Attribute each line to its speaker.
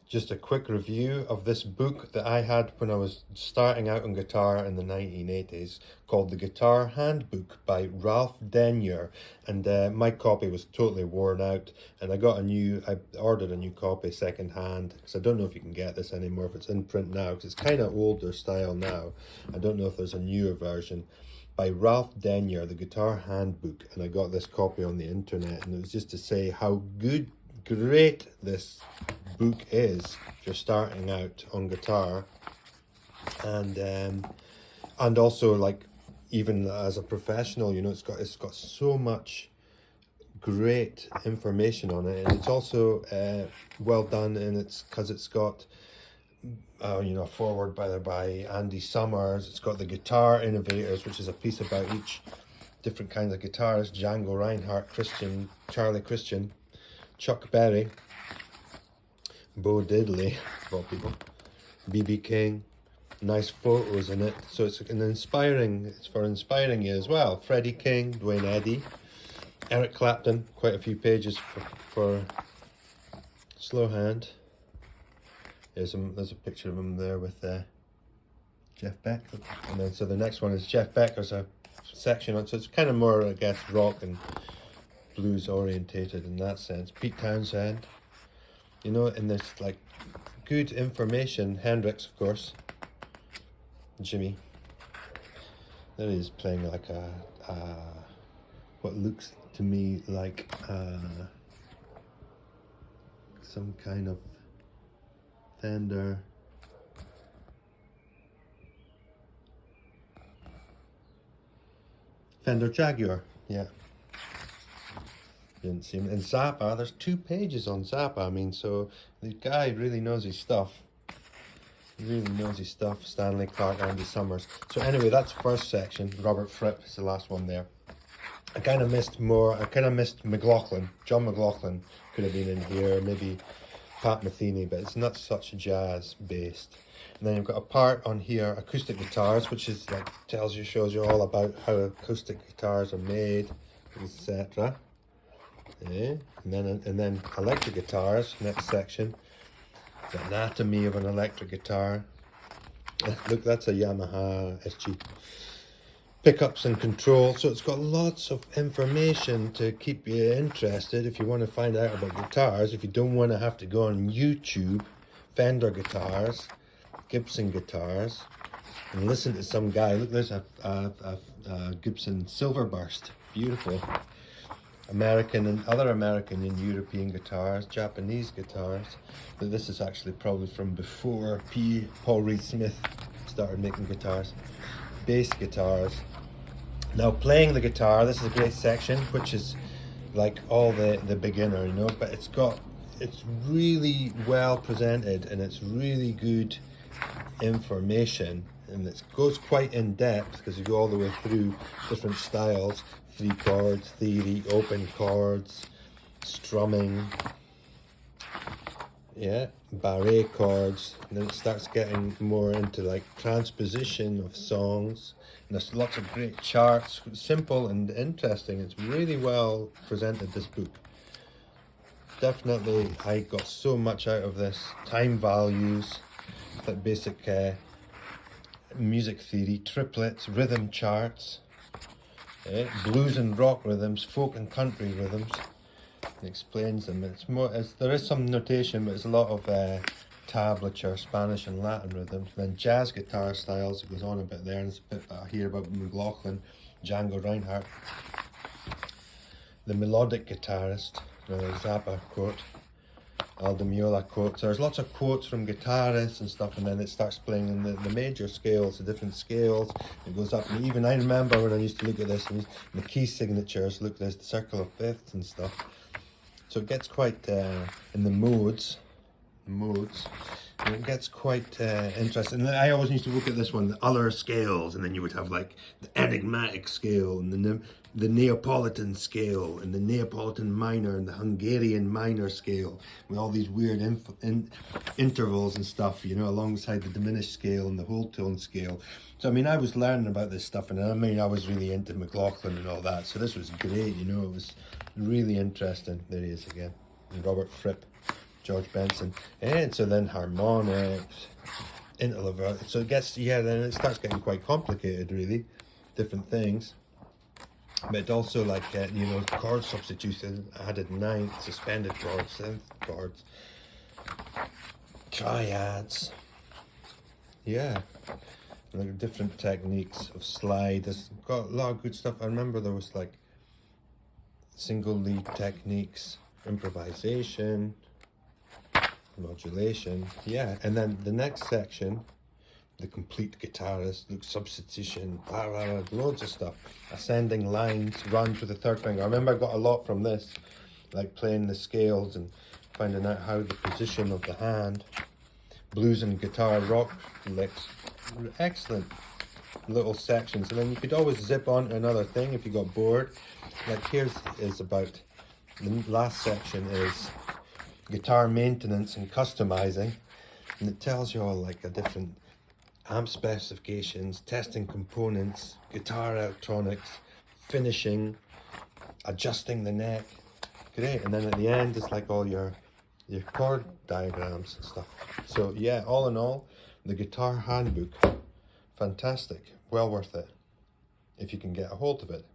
Speaker 1: just a quick review of this book that I had when I was starting out on guitar in the 1980s, called The Guitar Handbook by Ralph Denyer. And my copy was totally worn out, and I ordered a new copy second hand, because I don't know if you can get this anymore, if it's in print now, because it's kind of older style now. I don't know if there's a newer version. By Ralph Denyer, The Guitar Handbook, and I got this copy on the internet, and it was just to say how great this book is if you're starting out on guitar, and also, like, even as a professional, you know, it's got so much great information on it, and it's also well done, and it's because it's got you know, forward by Andy Summers. It's got the Guitar Innovators, which is a piece about each different kinds of guitarists: Django Reinhardt, Charlie Christian, Chuck Berry, Bo Diddley, of all people, B.B. King. Nice photos in it, so it's for inspiring you as well. Freddie King, Dwayne Eddy, Eric Clapton, quite a few pages for slow hand. There's a picture of him there with Jeff Beck, and then so the next one is Jeff Beck. There's a section on, so it's kind of more, I guess, rock and blues orientated in that sense. Pete Townsend, you know, and there's like good information. Hendrix, of course. Jimmy. There he is playing like what looks to me like some kind of Fender Jaguar, yeah. Didn't see him. And Zappa, there's 2 pages on Zappa. I mean, so the guy really knows his stuff. He really knows his stuff. Stanley Clarke, Andy Summers. So anyway, that's the first section. Robert Fripp is the last one there. I kind of missed McLaughlin. John McLaughlin could have been in here, maybe Pat Metheny, but it's not such jazz based. And then you've got a part on here, acoustic guitars, which is like shows you all about how acoustic guitars are made, etc. Yeah. And then electric guitars, next section. The anatomy of an electric guitar. Look, that's a Yamaha SG. Pickups and control. So it's got lots of information to keep you interested if you want to find out about guitars. If you don't want to have to go on YouTube, Fender guitars, Gibson guitars, and listen to some guy. Look, there's a Gibson Silverburst. Beautiful. American and other American and European guitars, Japanese guitars. But this is actually probably from before Paul Reed Smith started making guitars. Bass guitars. Now, playing the guitar, this is a great section, which is like all the beginner, you know, but it's really well presented, and it's really good information, and it goes quite in depth because you go all the way through different styles: 3 chords theory, open chords, strumming, yeah, barré chords, and then it starts getting more into like transposition of songs, and there's lots of great charts. Simple and interesting. It's really well presented, this book. Definitely, I got so much out of this. Time values, that basic music theory, triplets, rhythm charts, blues and rock rhythms, folk and country rhythms. It explains them. There is some notation, but it's a lot of tablature, Spanish and Latin rhythms. And then jazz guitar styles, it goes on a bit there, and it's a bit here about McLaughlin, Django Reinhardt, the melodic guitarist, Zappa quote, Aldo Meola quotes. There's lots of quotes from guitarists and stuff, and then it starts playing in the major scales, the different scales. It goes up, and even I remember when I used to look at this, and the key signatures, look, there's the circle of fifths and stuff. So it gets quite, in the modes, and it gets quite interesting. And I always used to look at this one, the other scales, and then you would have like the enigmatic scale, and the Neapolitan scale, and the Neapolitan minor, and the Hungarian minor scale, with all these weird intervals and stuff, you know, alongside the diminished scale and the whole tone scale. So I mean, I was learning about this stuff, and I mean, I was really into McLaughlin and all that, so this was great, you know. It was really interesting. There he is again, and Robert Fripp. George Benson. And so then harmonics, interval. So it gets, yeah, then it starts getting quite complicated, really. Different things. But also like, you know, chord substitution, added ninth, suspended chords, seventh chords, triads. Yeah. Like different techniques of slide. There's got a lot of good stuff. I remember there was like single lead techniques, improvisation, modulation. Yeah, and then the next section, the complete guitarist, the substitution, loads of stuff. Ascending lines, runs with the third finger. I remember I got a lot from this, like playing the scales and finding out how the position of the hand. Blues and guitar rock licks, excellent little sections. And then you could always zip on to another thing if you got bored. Like here's is about, the last section is guitar maintenance and customizing, and it tells you all like a different amp specifications, testing components, guitar electronics, finishing, adjusting the neck. Great. And then at the end it's like all your chord diagrams and stuff. So yeah, all in all, the Guitar Handbook, fantastic, well worth it if you can get a hold of it.